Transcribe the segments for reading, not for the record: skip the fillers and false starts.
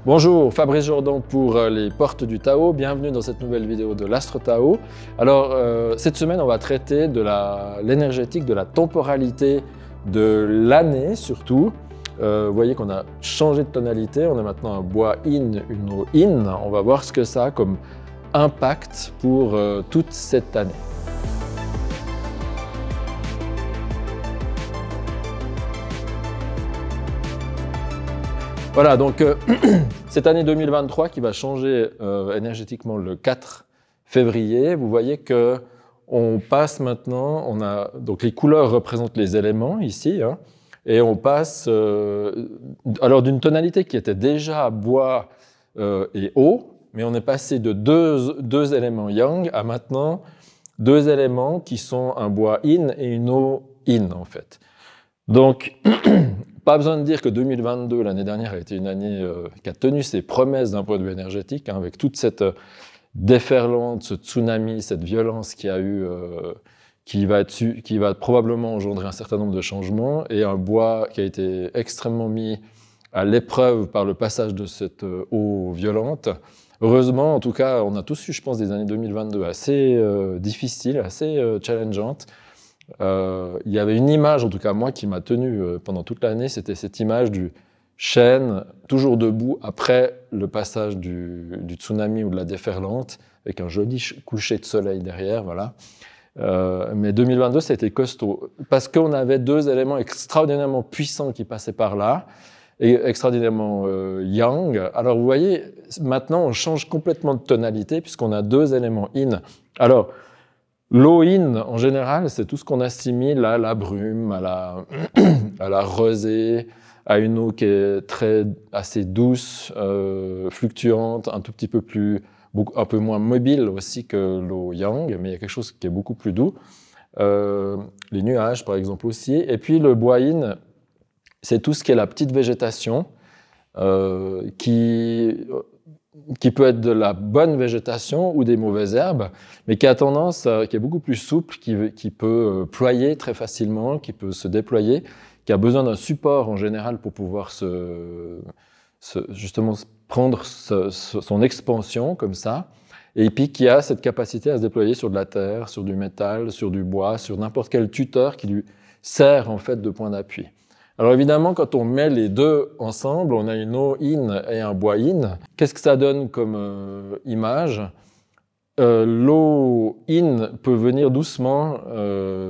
Bonjour, Fabrice Jordan pour les portes du Tao. Bienvenue dans cette nouvelle vidéo de l'Astre Tao. Alors, cette semaine, on va traiter de l'énergétique, de la temporalité de l'année surtout. Vous voyez qu'on a changé de tonalité. On a maintenant un bois yin, une eau yin. On va voir ce que ça a comme impact pour toute cette année. Voilà, donc cette année 2023 qui va changer énergétiquement le 4 février, vous voyez que on passe maintenant, donc les couleurs représentent les éléments ici, hein, et on passe alors d'une tonalité qui était déjà bois et eau, mais on est passé de deux éléments yang à maintenant deux éléments qui sont un bois yin et une eau yin en fait. Donc, pas besoin de dire que 2022, l'année dernière, a été une année qui a tenu ses promesses d'un point de vue énergétique, hein, avec toute cette déferlante, ce tsunami, cette violence qu'il y a eu, qui va probablement engendrer un certain nombre de changements, et un bois qui a été extrêmement mis à l'épreuve par le passage de cette eau violente. Heureusement, en tout cas, on a tous eu, je pense, des années 2022 assez difficiles, assez challengeantes. Il y avait une image, en tout cas moi, qui m'a tenu pendant toute l'année, c'était cette image du chêne toujours debout après le passage du tsunami ou de la déferlante, avec un joli coucher de soleil derrière, voilà. Mais 2022, ça a été costaud, parce qu'on avait deux éléments extraordinairement puissants qui passaient par là, et extraordinairement yang. Alors vous voyez, maintenant on change complètement de tonalité, puisqu'on a deux éléments yin. Alors, l'eau yin, en général, c'est tout ce qu'on assimile à la brume, à la rosée, à une eau qui est assez douce, fluctuante, un tout petit peu un peu moins mobile aussi que l'eau yang, mais il y a quelque chose qui est beaucoup plus doux. Les nuages, par exemple, aussi. Et puis le bois yin, c'est tout ce qui est la petite végétation, qui peut être de la bonne végétation ou des mauvaises herbes, mais qui a tendance, qui est beaucoup plus souple, qui peut ployer très facilement, qui peut se déployer, qui a besoin d'un support en général pour pouvoir justement prendre son expansion comme ça, et puis qui a cette capacité à se déployer sur de la terre, sur du métal, sur du bois, sur n'importe quel tuteur qui lui sert en fait de point d'appui. Alors évidemment, quand on met les deux ensemble, on a une eau yin et un bois yin. Qu'est-ce que ça donne comme image? L'eau yin peut venir doucement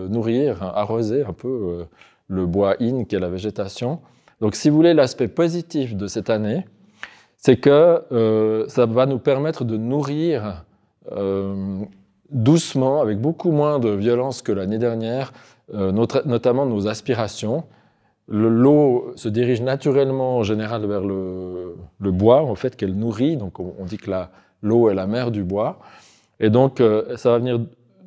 nourrir, arroser un peu le bois yin qui est la végétation. Donc si vous voulez, l'aspect positif de cette année, c'est que ça va nous permettre de nourrir doucement, avec beaucoup moins de violence que l'année dernière, notamment nos aspirations. L'eau se dirige naturellement en général vers le bois, en fait, qu'elle nourrit. Donc on dit que l'eau est la mère du bois. Et donc ça va venir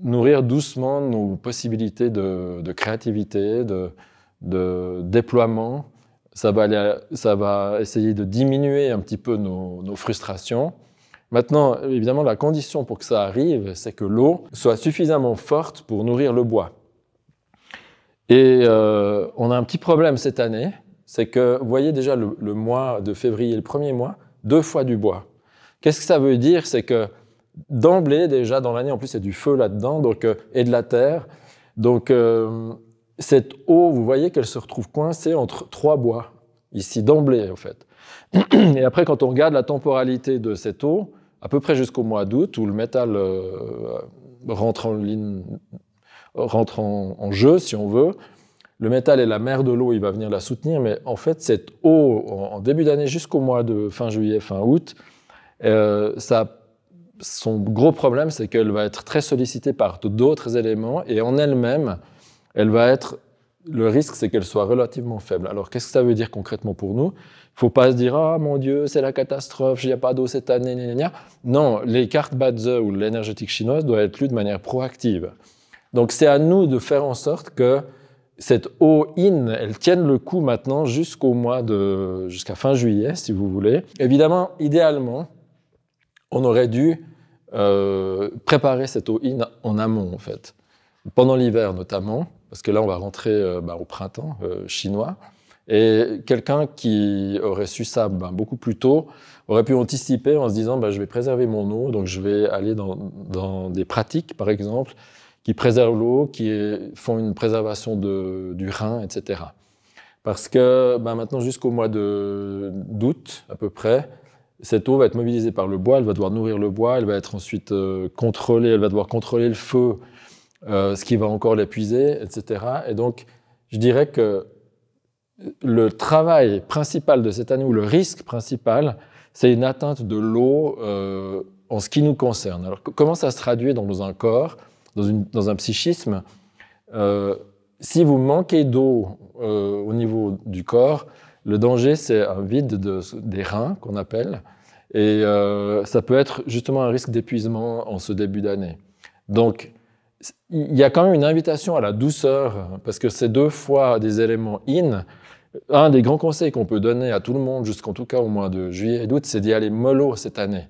nourrir doucement nos possibilités de créativité, de déploiement. Ça va essayer de diminuer un petit peu nos frustrations. Maintenant, évidemment, la condition pour que ça arrive, c'est que l'eau soit suffisamment forte pour nourrir le bois. Et on a un petit problème cette année, c'est que vous voyez déjà le mois de février, le premier mois, 2 fois du bois. Qu'est-ce que ça veut dire? C'est que d'emblée, déjà dans l'année, en plus il y a du feu là-dedans et de la terre. Donc cette eau, vous voyez qu'elle se retrouve coincée entre 3 bois, ici d'emblée en fait. Et après, quand on regarde la temporalité de cette eau, à peu près jusqu'au mois d'août, où le métal rentre en jeu, si on veut. Le métal est la mère de l'eau, il va venir la soutenir, mais en fait, cette eau, en début d'année jusqu'au mois de fin juillet, fin août, son gros problème, c'est qu'elle va être très sollicitée par d'autres éléments, et en elle-même, le risque, c'est qu'elle soit relativement faible. Alors, qu'est-ce que ça veut dire concrètement pour nous? Il ne faut pas se dire « Ah, mon Dieu, c'est la catastrophe, il n'y a pas d'eau cette année, gna, gna, gna. » Non, les cartes Badze ou l'énergétique chinoise doivent être lues de manière proactive. Donc c'est à nous de faire en sorte que cette eau yin, elle tienne le coup maintenant jusqu'à fin juillet, si vous voulez. Évidemment, idéalement, on aurait dû préparer cette eau yin en amont, en fait. Pendant l'hiver notamment, parce que là, on va rentrer au printemps chinois. Et quelqu'un qui aurait su ça beaucoup plus tôt aurait pu anticiper en se disant je vais préserver mon eau, donc je vais aller dans des pratiques, par exemple, qui préservent l'eau, qui font une préservation du Rhin, etc. Parce que maintenant, jusqu'au mois d'août, à peu près, cette eau va être mobilisée par le bois, elle va devoir nourrir le bois, elle va être ensuite contrôlée, elle va devoir contrôler le feu, ce qui va encore l'épuiser, etc. Et donc, je dirais que le travail principal de cette année, ou le risque principal, c'est une atteinte de l'eau en ce qui nous concerne. Alors, comment ça se traduit dans un corps, dans un psychisme? Si vous manquez d'eau au niveau du corps, le danger, c'est un vide des reins, qu'on appelle, et ça peut être justement un risque d'épuisement en ce début d'année. Donc, il y a quand même une invitation à la douceur, parce que c'est 2 fois des éléments in. Un des grands conseils qu'on peut donner à tout le monde, jusqu'en tout cas au mois de juillet et d'août, c'est d'y aller mollo cette année.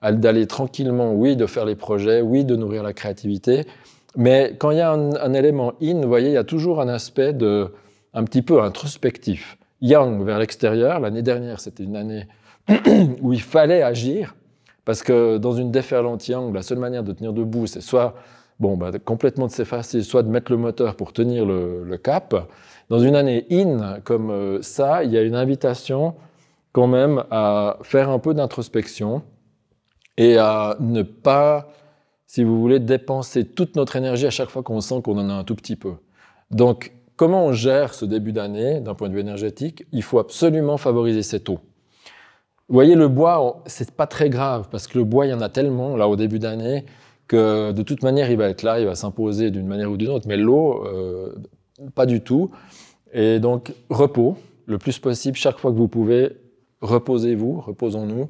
D'aller tranquillement, oui, de faire les projets, oui, de nourrir la créativité. Mais quand il y a un élément in, vous voyez, il y a toujours un aspect un petit peu introspectif. Yang vers l'extérieur, l'année dernière, c'était une année où il fallait agir, parce que dans une déferlante yang, la seule manière de tenir debout, c'est soit complètement de s'effacer, soit de mettre le moteur pour tenir le cap. Dans une année in comme ça, il y a une invitation quand même à faire un peu d'introspection et à ne pas, si vous voulez, dépenser toute notre énergie à chaque fois qu'on sent qu'on en a un tout petit peu. Donc, comment on gère ce début d'année d'un point de vue énergétique? Il faut absolument favoriser cette eau. Vous voyez, le bois, c'est pas très grave, parce que le bois, il y en a tellement là au début d'année que de toute manière, il va être là, il va s'imposer d'une manière ou d'une autre, mais l'eau, pas du tout. Et donc, repos, le plus possible, chaque fois que vous pouvez, reposez-vous, reposons-nous.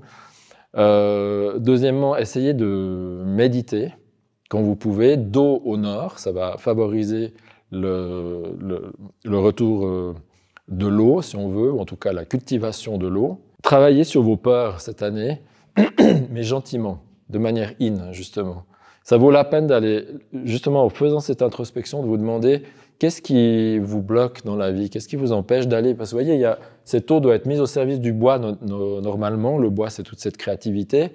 Deuxièmement, essayez de méditer quand vous pouvez, dos au nord, ça va favoriser le retour de l'eau, si on veut, ou en tout cas la cultivation de l'eau. Travaillez sur vos peurs cette année, mais gentiment, de manière in, justement. Ça vaut la peine d'aller, justement, en faisant cette introspection, de vous demander qu'est-ce qui vous bloque dans la vie, qu'est-ce qui vous empêche d'aller. Parce que vous voyez, cette eau doit être mise au service du bois normalement. Le bois, c'est toute cette créativité.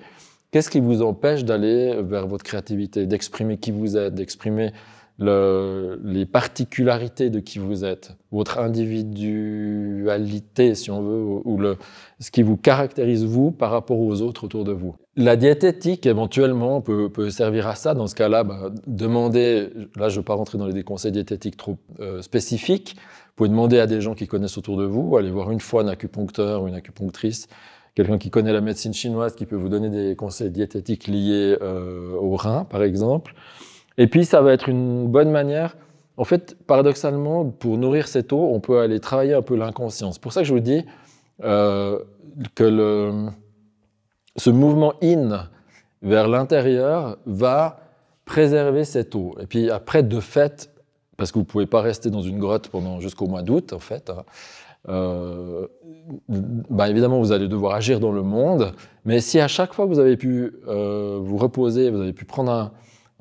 Qu'est-ce qui vous empêche d'aller vers votre créativité, d'exprimer qui vous êtes, d'exprimer les particularités de qui vous êtes, votre individualité, si on veut, ou ce qui vous caractérise, vous, par rapport aux autres autour de vous. La diététique, éventuellement, peut servir à ça. Dans ce cas-là, demandez, là, je ne veux pas rentrer dans des conseils diététiques trop spécifiques, vous pouvez demander à des gens qui connaissent autour de vous, aller voir une fois un acupuncteur ou une acupunctrice, quelqu'un qui connaît la médecine chinoise, qui peut vous donner des conseils diététiques liés au rein, par exemple. Et puis, ça va être une bonne manière. En fait, paradoxalement, pour nourrir cette eau, on peut aller travailler un peu l'inconscient. C'est pour ça que je vous dis que ce mouvement in vers l'intérieur va préserver cette eau. Et puis après, de fait, parce que vous ne pouvez pas rester dans une grotte jusqu'au mois d'août, en fait, évidemment, vous allez devoir agir dans le monde. Mais si à chaque fois que vous avez pu vous reposer, vous avez pu prendre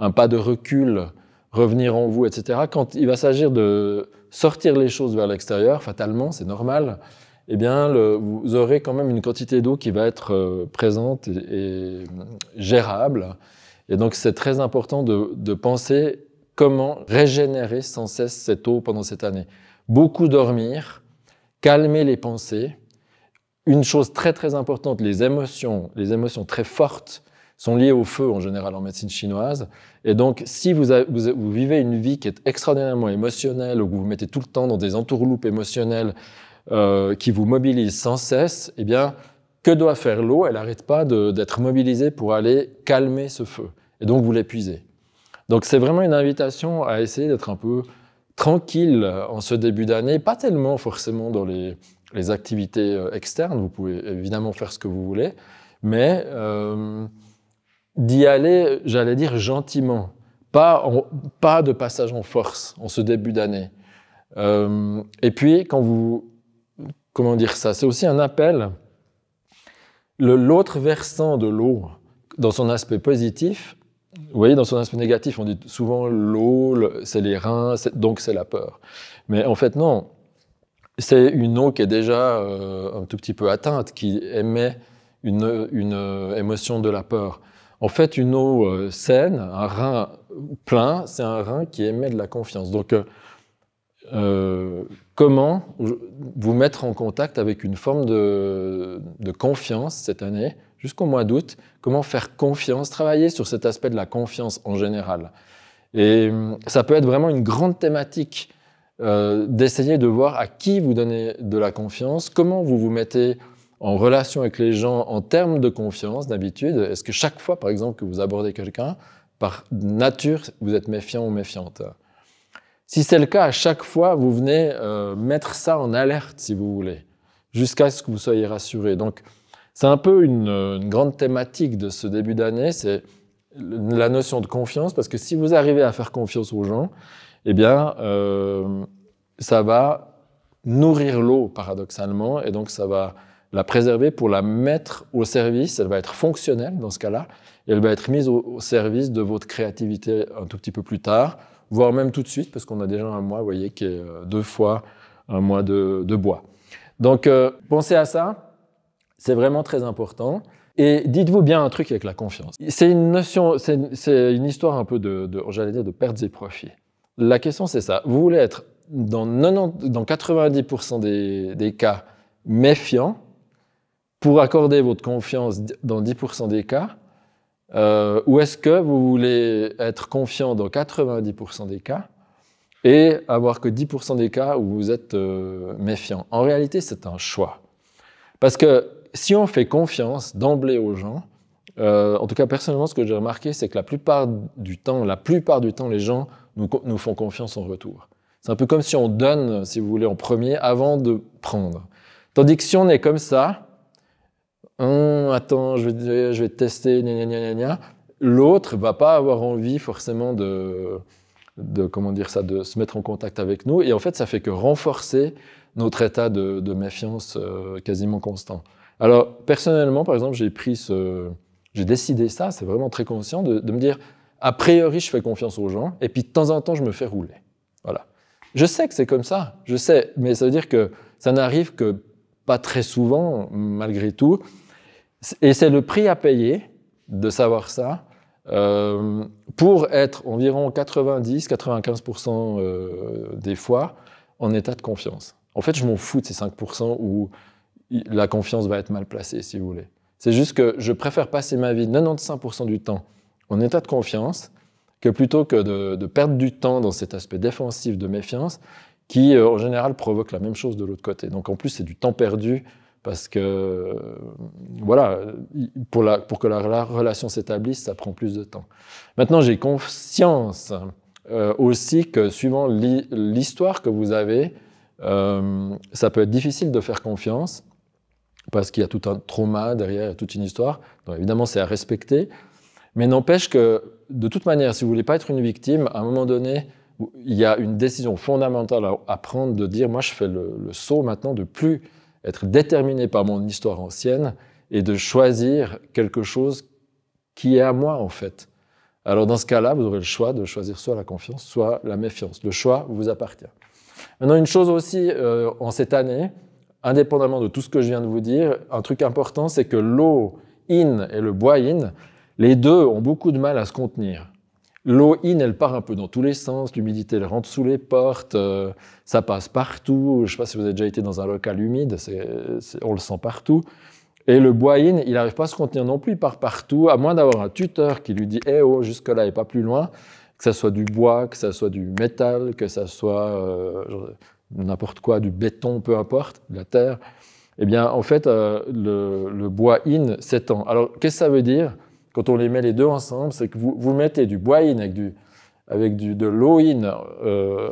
un pas de recul, revenir en vous, etc. Quand il va s'agir de sortir les choses vers l'extérieur, fatalement, c'est normal, eh bien, vous aurez quand même une quantité d'eau qui va être présente et gérable. Et donc, c'est très important de penser comment régénérer sans cesse cette eau pendant cette année. Beaucoup dormir, calmer les pensées. Une chose très, très importante, les émotions très fortes, sont liées au feu en général en médecine chinoise. Et donc, si vous vivez une vie qui est extraordinairement émotionnelle, ou que vous vous mettez tout le temps dans des entourloupes émotionnelles qui vous mobilisent sans cesse, eh bien, que doit faire l'eau? Elle n'arrête pas d'être mobilisée pour aller calmer ce feu. Et donc, vous l'épuisez. Donc, c'est vraiment une invitation à essayer d'être un peu tranquille en ce début d'année, pas tellement forcément dans les activités externes, vous pouvez évidemment faire ce que vous voulez, mais d'y aller, j'allais dire, gentiment, pas de passage en force en ce début d'année. Et puis, comment dire ça? C'est aussi un appel. L'autre versant de l'eau, dans son aspect positif, vous voyez, dans son aspect négatif, on dit souvent l'eau, c'est les reins, donc c'est la peur. Mais en fait, non. c'est une eau qui est déjà un tout petit peu atteinte, qui émet une émotion de la peur. En fait, une eau saine, un rein plein, c'est un rein qui émet de la confiance. Donc, comment vous mettre en contact avec une forme de confiance cette année, jusqu'au mois d'août? Comment faire confiance, travailler sur cet aspect de la confiance en général. Et ça peut être vraiment une grande thématique d'essayer de voir à qui vous donnez de la confiance, comment vous vous mettez en relation avec les gens en termes de confiance d'habitude. Est-ce que chaque fois, par exemple, que vous abordez quelqu'un, par nature, vous êtes méfiant ou méfiante? Si c'est le cas, à chaque fois, vous venez mettre ça en alerte, si vous voulez, jusqu'à ce que vous soyez rassuré. Donc, c'est un peu une grande thématique de ce début d'année, c'est la notion de confiance, parce que si vous arrivez à faire confiance aux gens, eh bien, ça va nourrir l'eau, paradoxalement, et donc ça va la préserver pour la mettre au service. Elle va être fonctionnelle dans ce cas-là, et elle va être mise au service de votre créativité un tout petit peu plus tard, voire même tout de suite, parce qu'on a déjà un mois, vous voyez, qui est 2 fois un mois de bois. Donc, pensez à ça, c'est vraiment très important. Et dites-vous bien un truc avec la confiance. C'est une notion, c'est une histoire un peu j'allais dire, de pertes et profits. La question, c'est ça. Vous voulez être dans 90% des cas méfiant pour accorder votre confiance dans 10% des cas, ou est-ce que vous voulez être confiant dans 90% des cas et avoir que 10% des cas où vous êtes méfiant? En réalité, c'est un choix. Parce que si on fait confiance d'emblée aux gens, en tout cas personnellement, ce que j'ai remarqué, c'est que la plupart du temps, les gens nous font confiance en retour. C'est un peu comme si on donne, si vous voulez, en premier avant de prendre. Tandis que si on est comme ça, attends, je vais tester, gna, gna, gna, gna, l'autre ne va pas avoir envie forcément de se mettre en contact avec nous. Et en fait, ça fait que renforcer notre état de méfiance quasiment constant. Alors, personnellement, par exemple, j'ai décidé ça, c'est vraiment très conscient, de me dire, a priori, je fais confiance aux gens, et puis de temps en temps, je me fais rouler. Voilà. Je sais que c'est comme ça, je sais, mais ça veut dire que ça n'arrive que pas très souvent, malgré tout. Et c'est le prix à payer de savoir ça, pour être environ 90-95% des fois en état de confiance. En fait, je m'en fous de ces 5% où la confiance va être mal placée, si vous voulez. C'est juste que je préfère passer ma vie 95% du temps en état de confiance que plutôt que de perdre du temps dans cet aspect défensif de méfiance qui, en général, provoque la même chose de l'autre côté. Donc, en plus, c'est du temps perdu parce que, voilà, pour que la relation s'établisse, ça prend plus de temps. Maintenant, j'ai conscience aussi que, suivant l'histoire que vous avez, ça peut être difficile de faire confiance parce qu'il y a tout un trauma derrière, il y a toute une histoire. Donc évidemment, c'est à respecter. Mais n'empêche que, de toute manière, si vous ne voulez pas être une victime, à un moment donné, il y a une décision fondamentale à prendre de dire, moi, je fais le saut maintenant de plus être déterminé par mon histoire ancienne et de choisir quelque chose qui est à moi, en fait. Alors, dans ce cas-là, vous aurez le choix de choisir soit la confiance, soit la méfiance. Le choix vous appartient. Maintenant, une chose aussi, en cette année, indépendamment de tout ce que je viens de vous dire, un truc important, c'est que l'eau in et le bois in, les deux ont beaucoup de mal à se contenir. L'eau in, elle part un peu dans tous les sens, l'humidité, elle rentre sous les portes, ça passe partout. Je ne sais pas si vous avez déjà été dans un local humide, on le sent partout. Et le bois in, il n'arrive pas à se contenir non plus, il part partout, à moins d'avoir un tuteur qui lui dit « Eh oh, jusque-là et pas plus loin », que ça soit du bois, que ça soit du métal, que ça soit n'importe quoi, du béton, peu importe, de la terre. Eh bien, en fait, le bois in s'étend. Alors, qu'est-ce que ça veut dire? Quand on les met les deux ensemble, c'est que vous mettez du bois in avec de l'eau in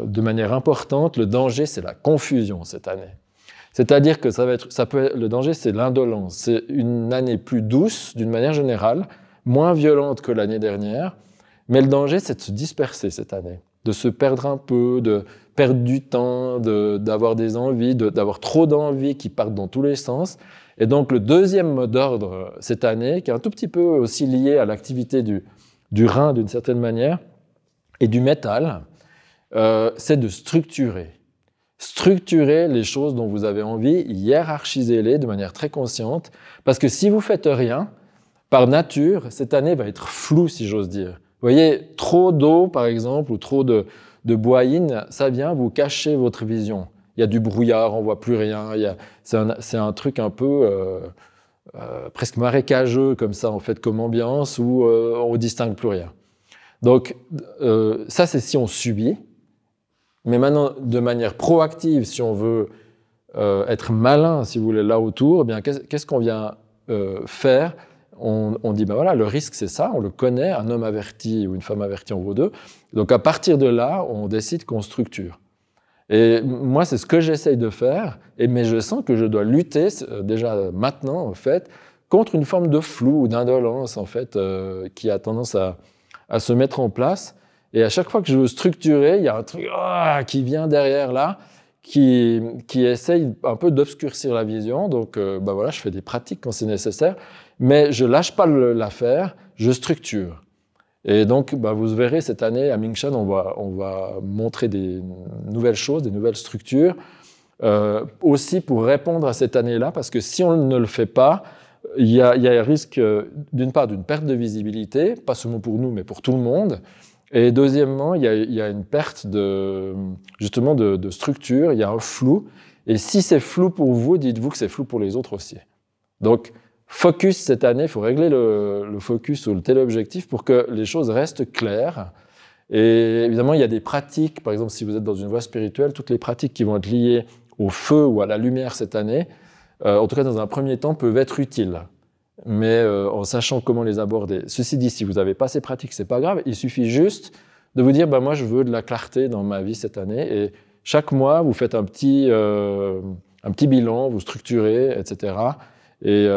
de manière importante. Le danger, c'est la confusion cette année. C'est-à-dire que le danger, c'est l'indolence. C'est une année plus douce, d'une manière générale, moins violente que l'année dernière, mais le danger, c'est de se disperser cette année, de se perdre un peu, de perdre du temps, d'avoir des envies, d'avoir trop d'envies qui partent dans tous les sens. Et donc, le deuxième mot d'ordre cette année, qui est un tout petit peu aussi lié à l'activité du rein d'une certaine manière, et du métal, c'est de structurer. Structurez les choses dont vous avez envie, hiérarchisez-les de manière très consciente, parce que si vous faites rien, par nature, cette année va être floue, si j'ose dire. Vous voyez, trop d'eau, par exemple, ou trop de boïine, ça vient vous cacher votre vision. Il y a du brouillard, on ne voit plus rien. C'est un truc un peu presque marécageux, comme ça, en fait, comme ambiance, où on ne distingue plus rien. Donc, ça, c'est si on subit. Mais maintenant, de manière proactive, si on veut être malin, si vous voulez, là autour, eh bien, qu'est-ce qu'on vient faire? On dit, ben voilà, le risque, c'est ça, on le connaît, un homme averti ou une femme avertie en vaut deux. Donc, à partir de là, on décide qu'on structure. Et moi, c'est ce que j'essaye de faire, mais je sens que je dois lutter, déjà maintenant, en fait, contre une forme de flou ou d'indolence, en fait, qui a tendance à se mettre en place. Et à chaque fois que je veux structurer, il y a un truc qui vient derrière là, qui essaye un peu d'obscurcir la vision. Donc, ben voilà, je fais des pratiques quand c'est nécessaire, mais je lâche pas l'affaire, je structure. Et donc, ben vous verrez, cette année, à Mingshan, on va montrer des nouvelles choses, des nouvelles structures, aussi pour répondre à cette année-là, parce que si on ne le fait pas, il y a un risque, d'une part, d'une perte de visibilité, pas seulement pour nous, mais pour tout le monde. Et deuxièmement, il y a une perte justement de structure, il y a un flou. Et si c'est flou pour vous, dites-vous que c'est flou pour les autres aussi. Donc, focus cette année, il faut régler le focus ou le téléobjectif pour que les choses restent claires. Et évidemment, il y a des pratiques, par exemple, si vous êtes dans une voie spirituelle, toutes les pratiques qui vont être liées au feu ou à la lumière cette année, en tout cas dans un premier temps, peuvent être utiles. Mais en sachant comment les aborder. Ceci dit, si vous n'avez pas ces pratiques, c'est pas grave. Il suffit juste de vous dire, ben moi, je veux de la clarté dans ma vie cette année. Et chaque mois, vous faites un petit bilan, vous structurez, etc. Et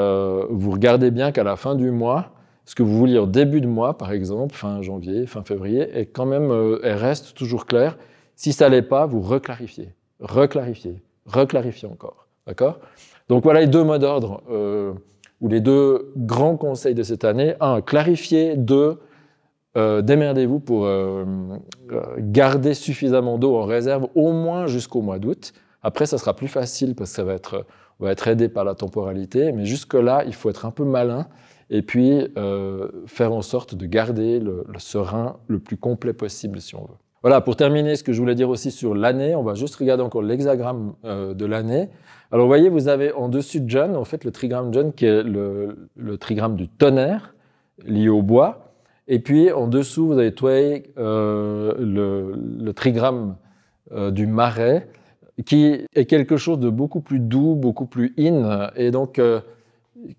vous regardez bien qu'à la fin du mois, ce que vous vouliez en début de mois, par exemple, fin janvier, fin février, et quand même, elle reste toujours claire. Si ça l'est pas, vous reclarifiez, reclarifiez encore. D'accord? Donc voilà les deux mots d'ordre. Ou les deux grands conseils de cette année. 1, clarifier. 2, démerdez-vous pour garder suffisamment d'eau en réserve, au moins jusqu'au mois d'août. Après, ça sera plus facile parce que on va être aidé par la temporalité. Mais jusque-là, il faut être un peu malin et puis faire en sorte de garder le serein le plus complet possible, si on veut. Voilà, pour terminer, ce que je voulais dire aussi sur l'année, on va juste regarder encore l'hexagramme de l'année. Alors, vous voyez, vous avez en dessus de John, en fait, le trigramme John, qui est le trigramme du tonnerre, lié au bois. Et puis, en dessous, vous avez Tway, le trigramme du marais, qui est quelque chose de beaucoup plus doux, beaucoup plus in. Et donc,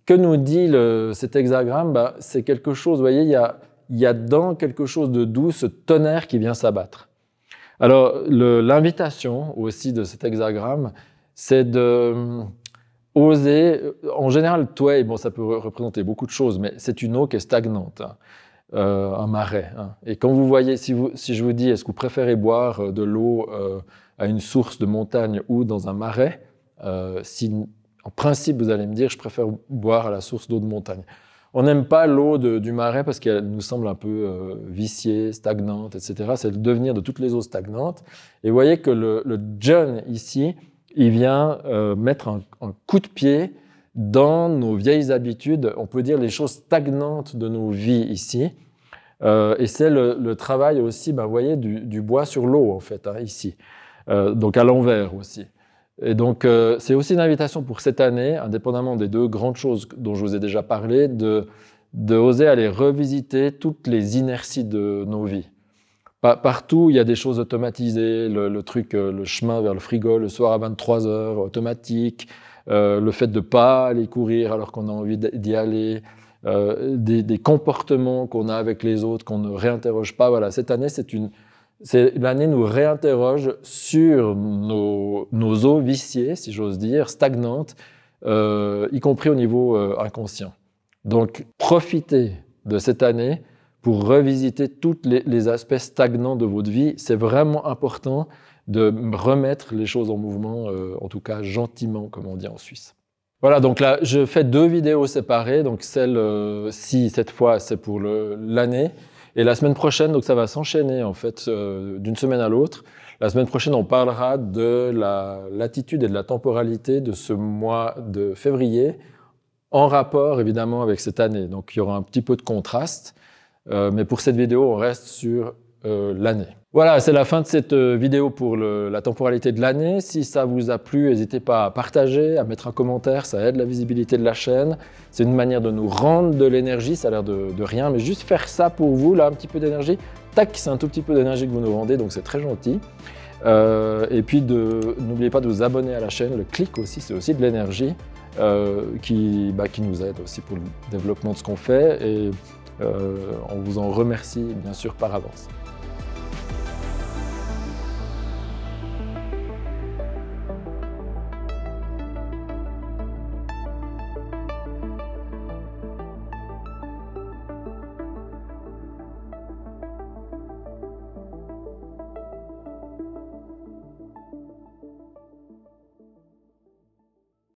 que nous dit cet hexagramme? C'est quelque chose, vous voyez, il y a dans quelque chose de doux ce tonnerre qui vient s'abattre. Alors, l'invitation aussi de cet hexagramme, c'est d'oser, en général, Tway, bon, ça peut représenter beaucoup de choses, mais c'est une eau qui est stagnante, hein, un marais. Hein. Et quand vous voyez, si je vous dis, est-ce que vous préférez boire de l'eau à une source de montagne ou dans un marais, en principe, vous allez me dire, je préfère boire à la source d'eau de montagne. On n'aime pas l'eau du marais parce qu'elle nous semble un peu viciée, stagnante, etc. C'est le devenir de toutes les eaux stagnantes. Et vous voyez que le John ici, il vient mettre un coup de pied dans nos vieilles habitudes, on peut dire les choses stagnantes de nos vies ici. Et c'est le travail aussi, vous voyez, du bois sur l'eau, en fait, hein, ici. Donc à l'envers aussi. Et donc, c'est aussi une invitation pour cette année, indépendamment des deux grandes choses dont je vous ai déjà parlé, de oser aller revisiter toutes les inerties de nos vies. Partout, il y a des choses automatisées, le chemin vers le frigo le soir à 23h, automatique, le fait de ne pas aller courir alors qu'on a envie d'y aller, des comportements qu'on a avec les autres, qu'on ne réinterroge pas. Voilà, cette année, l'année nous réinterroge sur nos eaux viciées, si j'ose dire, stagnantes, y compris au niveau inconscient. Donc, profitez de cette année pour revisiter tous les aspects stagnants de votre vie. C'est vraiment important de remettre les choses en mouvement, en tout cas gentiment, comme on dit en Suisse. Voilà, donc là, je fais 2 vidéos séparées. Donc celle-ci, cette fois, c'est pour l'année. Et la semaine prochaine, donc ça va s'enchaîner en fait d'une semaine à l'autre. La semaine prochaine, on parlera de la latitude et de la temporalité de ce mois de février, en rapport évidemment avec cette année. Donc il y aura un petit peu de contraste, mais pour cette vidéo, on reste sur l'année. Voilà, c'est la fin de cette vidéo pour la temporalité de l'année. Si ça vous a plu, n'hésitez pas à partager, à mettre un commentaire, ça aide la visibilité de la chaîne. C'est une manière de nous rendre de l'énergie, ça a l'air de rien, mais juste faire ça pour vous, là, un petit peu d'énergie, tac, c'est un tout petit peu d'énergie que vous nous rendez, donc c'est très gentil. Et puis n'oubliez pas de vous abonner à la chaîne, le clic aussi, c'est aussi de l'énergie qui nous aide aussi pour le développement de ce qu'on fait, et on vous en remercie bien sûr par avance.